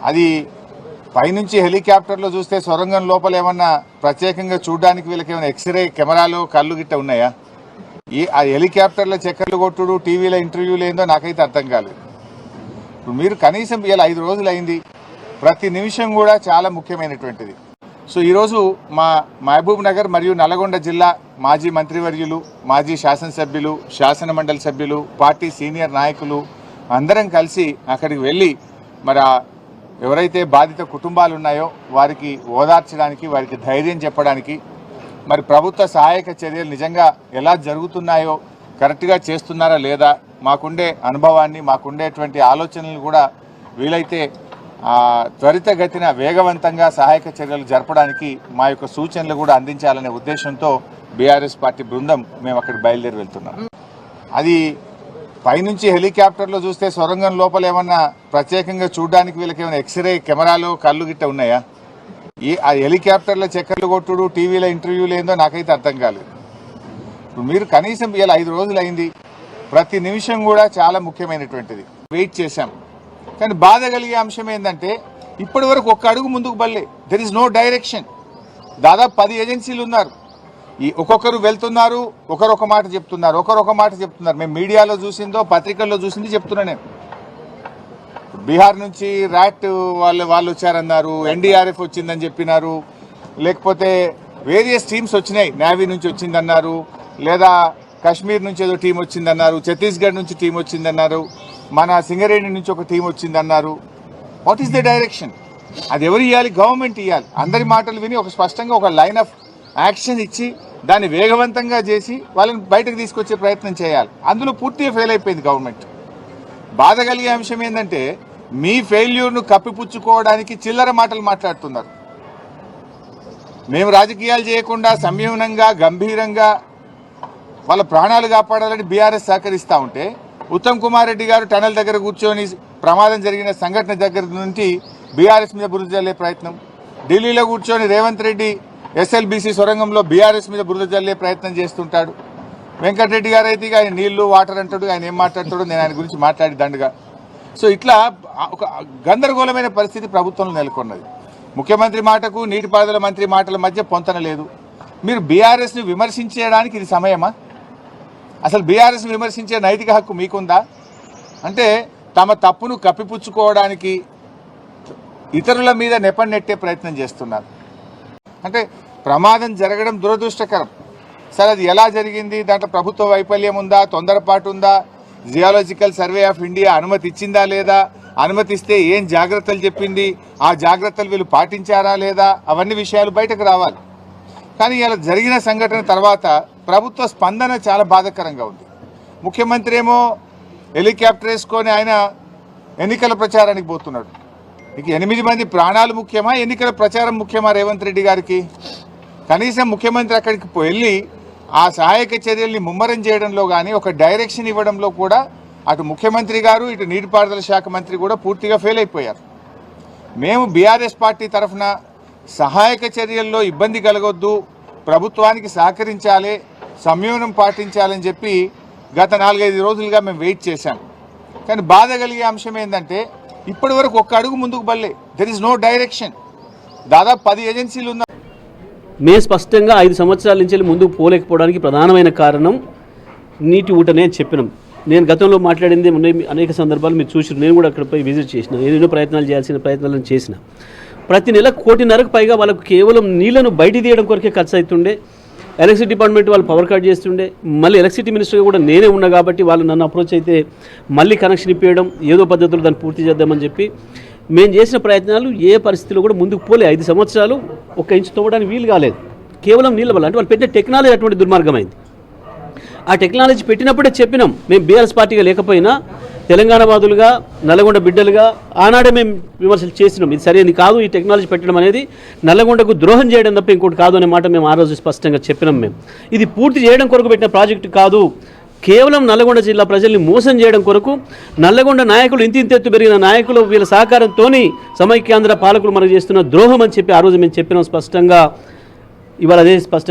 అది పైనుంచి హెలికాప్టర్లో చూస్తే సొరంగం లోపల ఏమన్నా ప్రత్యేకంగా చూడడానికి వీళ్ళకి ఏమైనా ఎక్స్రే కెమెరాలు కళ్ళు గిట్ట ఉన్నాయా? ఆ హెలికాప్టర్లో చక్కర్లు కొట్టుడు టీవీలో ఇంటర్వ్యూలు ఏందో నాకైతే అర్థం కాలేదు. ఇప్పుడు మీరు కనీసం ఇలా 5 రోజులు అయింది, ప్రతి నిమిషం కూడా చాలా ముఖ్యమైనటువంటిది. సో ఈరోజు మా మహబూబ్ నగర్ మరియు నల్గొండ జిల్లా మాజీ మంత్రివర్యులు, మాజీ శాసనసభ్యులు, శాసన మండలి సభ్యులు, పార్టీ సీనియర్ నాయకులు అందరం కలిసి అక్కడికి వెళ్ళి మరి ఎవరైతే బాధిత కుటుంబాలు ఉన్నాయో వారికి ఓదార్చడానికి, వారికి ధైర్యం చెప్పడానికి, మరి ప్రభుత్వ సహాయక చర్యలు నిజంగా ఎలా జరుగుతున్నాయో, కరెక్ట్గా చేస్తున్నారా లేదా, మాకుండే అనుభవాన్ని, మాకుండేటువంటి ఆలోచనలు కూడా వీలైతే త్వరితగతిన వేగవంతంగా సహాయక చర్యలు జరపడానికి మా యొక్క సూచనలు కూడా అందించాలనే ఉద్దేశంతో బీఆర్ఎస్ పార్టీ బృందం మేము అక్కడికి బయలుదేరి వెళ్తున్నాం. అది పైనుంచి హెలికాప్టర్లో చూస్తే సొరంగం లోపల ఏమన్నా ప్రత్యేకంగా చూడడానికి వీళ్ళకి ఏమైనా ఎక్స్రే కెమెరాలు కళ్ళు గిట్ట ఉన్నాయా? ఆ హెలికాప్టర్లో చక్కర్లు కొట్టుడు టీవీలో ఇంటర్వ్యూలు ఏందో నాకైతే అర్థం కాలేదు. ఇప్పుడు మీరు కనీసం ఇలా 5 రోజులు అయింది, ప్రతి నిమిషం కూడా చాలా ముఖ్యమైనటువంటిది. వెయిట్ చేశాం, కానీ బాధ కలిగే అంశం ఏంటంటే ఇప్పటి వరకు ఒక్క అడుగు ముందుకు బల్లే. There is no direction. దాదాపు 10 ఏజెన్సీలు ఉన్నారు. ఒక్కొక్కరు వెళ్తున్నారు, ఒకరొక మాట చెప్తున్నారు, ఒకరొక మాట చెప్తున్నారు. మేము మీడియాలో చూసిందో పత్రికల్లో చూసింది చెప్తున్నా. నేను బీహార్ నుంచి ర్యాట్ వాళ్ళు వచ్చారన్నారు, ఎన్డీఆర్ఎఫ్ వచ్చిందని చెప్పినారు, లేకపోతే వేరియస్ టీమ్స్ వచ్చినాయి, నేవీ నుంచి వచ్చిందన్నారు, లేదా కాశ్మీర్ నుంచి ఏదో టీం వచ్చిందన్నారు, ఛత్తీస్గఢ్ నుంచి టీం వచ్చిందన్నారు, మన సింగరేణి నుంచి ఒక టీం వచ్చిందన్నారు. What is the direction? అది ఎవరు ఇవ్వాలి? గవర్నమెంట్ ఇవ్వాలి. అందరి మాటలు విని ఒక స్పష్టంగా ఒక లైన్ ఆఫ్ యాక్షన్ ఇచ్చి దాన్ని వేగవంతంగా చేసి వాళ్ళని బయటకు తీసుకొచ్చే ప్రయత్నం చేయాలి. అందులో పూర్తిగా ఫెయిల్ అయిపోయింది గవర్నమెంట్. బాధ కలిగే అంశం ఏంటంటే మీ ఫెయిల్యూర్ను కప్పిపుచ్చుకోవడానికి చిల్లర మాటలు మాట్లాడుతున్నారు. మేము రాజకీయాలు చేయకుండా సంయమనంగా గంభీరంగా వాళ్ళ ప్రాణాలు కాపాడాలని బీఆర్ఎస్ సహకరిస్తూ ఉంటే, ఉత్తమ్ కుమార్ రెడ్డి గారు టనల్ దగ్గర కూర్చొని ప్రమాదం జరిగిన సంఘటన దగ్గర నుంచి బీఆర్ఎస్ మీద బురద జల్లే ప్రయత్నం, ఢిల్లీలో కూర్చొని రేవంత్ రెడ్డి ఎస్ఎల్బీసీ సొరంగంలో బీఆర్ఎస్ మీద బురద జల్లే ప్రయత్నం చేస్తుంటాడు. వెంకటరెడ్డి గారు అయితే ఆయన నీళ్లు వాటర్ అంటాడు, ఆయన ఏం మాట్లాడతాడో నేను ఆయన గురించి మాట్లాడి దండగా. సో ఇట్లా ఒక గందరగోళమైన పరిస్థితి ప్రభుత్వంలో నెలకొన్నది. ముఖ్యమంత్రి మాటకు నీటిపారుదల మంత్రి మాటల మధ్య పొంతన లేదు. మీరు బీఆర్ఎస్ని విమర్శించడానికి ఇది సమయమా? అసలు బీఆర్ఎస్ని విమర్శించే నైతిక హక్కు మీకుందా? అంటే తమ తప్పును కప్పిపుచ్చుకోవడానికి ఇతరుల మీద నెపన్నెట్టే ప్రయత్నం చేస్తున్నారు. అంటే ప్రమాదం జరగడం దురదృష్టకరం. సరే, అది ఎలా జరిగింది, దాంట్లో ప్రభుత్వ వైఫల్యం ఉందా, తొందరపాటు ఉందా, జియాలజికల్ సర్వే ఆఫ్ ఇండియా అనుమతి ఇచ్చిందా లేదా, అనుమతిస్తే ఏం జాగ్రత్తలు చెప్పింది, ఆ జాగ్రత్తలు వీళ్ళు పాటించారా లేదా, అవన్నీ విషయాలు బయటకు రావాలి. కానీ ఇలా జరిగిన సంఘటన తర్వాత ప్రభుత్వ స్పందన చాలా బాధాకరంగా ఉంది. ముఖ్యమంత్రి ఏమో హెలికాప్టర్ వేసుకొని ఆయన ఎన్నికల ప్రచారానికి పోతున్నాడు. ఇక 8 మంది ప్రాణాలు ముఖ్యమా, ఎన్నికల ప్రచారం ముఖ్యమా రేవంత్ రెడ్డి గారికి? కనీసం ముఖ్యమంత్రి అక్కడికి వెళ్ళి ఆ సహాయక చర్యల్ని ముమ్మరం చేయడంలో కానీ, ఒక డైరెక్షన్ ఇవ్వడంలో కూడా అటు ముఖ్యమంత్రి గారు, ఇటు నీటిపారుదల శాఖ మంత్రి కూడా పూర్తిగా ఫెయిల్ అయిపోయారు. మేము బీఆర్ఎస్ పార్టీ తరఫున సహాయక చర్యల్లో ఇబ్బంది కలగొద్దు, ప్రభుత్వానికి సహకరించాలి, సంయమనం పాటించాలని చెప్పి గత 4-5 రోజులుగా మేము వెయిట్ చేశాం. కానీ బాధ కలిగే అంశం ఏంటంటే ఇప్పటి వరకు ఒక్క అడుగు ముందుకు బల్లే. There is no direction. దాదాపు 10 ఏజెన్సీలు ఉన్నాయి. మేము స్పష్టంగా 5 సంవత్సరాల నుంచి ముందుకు పోలేకపోవడానికి ప్రధానమైన కారణం నీటి ఊటనే చెప్పినాం. నేను గతంలో మాట్లాడింది అనేక సందర్భాలు మీరు చూసారు. నేను కూడా అక్కడపై విజిట్ చేసిన, ఏదైనా ప్రయత్నాలు చేయాల్సిన ప్రయత్నాలను చేసిన. ప్రతి నెల 1.5 కోటికి పైగా వాళ్ళకు కేవలం నీళ్లను బయట తీయడం కొరకే ఖర్చు అవుతుండే. ఎలక్ట్రిసిటీ డిపార్ట్మెంట్ వాళ్ళు పవర్ కట్ చేస్తుండే. మళ్ళీ ఎలక్ట్రిసిటీ మినిస్టర్గా కూడా నేనే ఉన్నా కాబట్టి వాళ్ళు నన్ను అప్రోచ్ అయితే మళ్ళీ కనెక్షన్ ఇప్పించడం, ఏదో పద్ధతిలో దాన్ని పూర్తి చేద్దామని చెప్పి మేము చేసిన ప్రయత్నాలు ఏ పరిస్థితిలో కూడా ముందుకు పోలే. 5 సంవత్సరాలు 1 ఇంచు తవ్వడానికి వీలు కాలేదు. కేవలం నీళ్ళ వల్ల. అంటే వాళ్ళు పెట్టిన టెక్నాలజీ అటువంటి దుర్మార్గమైంది. ఆ టెక్నాలజీ పెట్టినప్పుడే చెప్పినాం. మేము బీఆర్ఎస్ పార్టీగా లేకపోయినా తెలంగాణ వాదులుగా, నల్లగొండ బిడ్డలుగా ఆనాడే మేము విమర్శలు చేసినాం. ఇది సరైనది కాదు, ఈ టెక్నాలజీ పెట్టడం అనేది నల్లగొండకు ద్రోహం చేయడం తప్ప ఇంకోటి కాదు అనే మాట మేము ఆ రోజు స్పష్టంగా చెప్పినాం. మేము ఇది పూర్తి చేయడం కొరకు పెట్టిన ప్రాజెక్టు కాదు, కేవలం నల్లగొండ జిల్లా ప్రజల్ని మోసం చేయడం కొరకు నల్లగొండ నాయకులు ఇంతెత్తు పెరిగిన నాయకులు వీళ్ళ సహకారంతో సమైక్యాంధ్ర పాలకులు మనకు చేస్తున్న ద్రోహం అని చెప్పి ఆ రోజు మేము చెప్పినాం స్పష్టంగా. ఇవాళ అదే స్పష్టంగా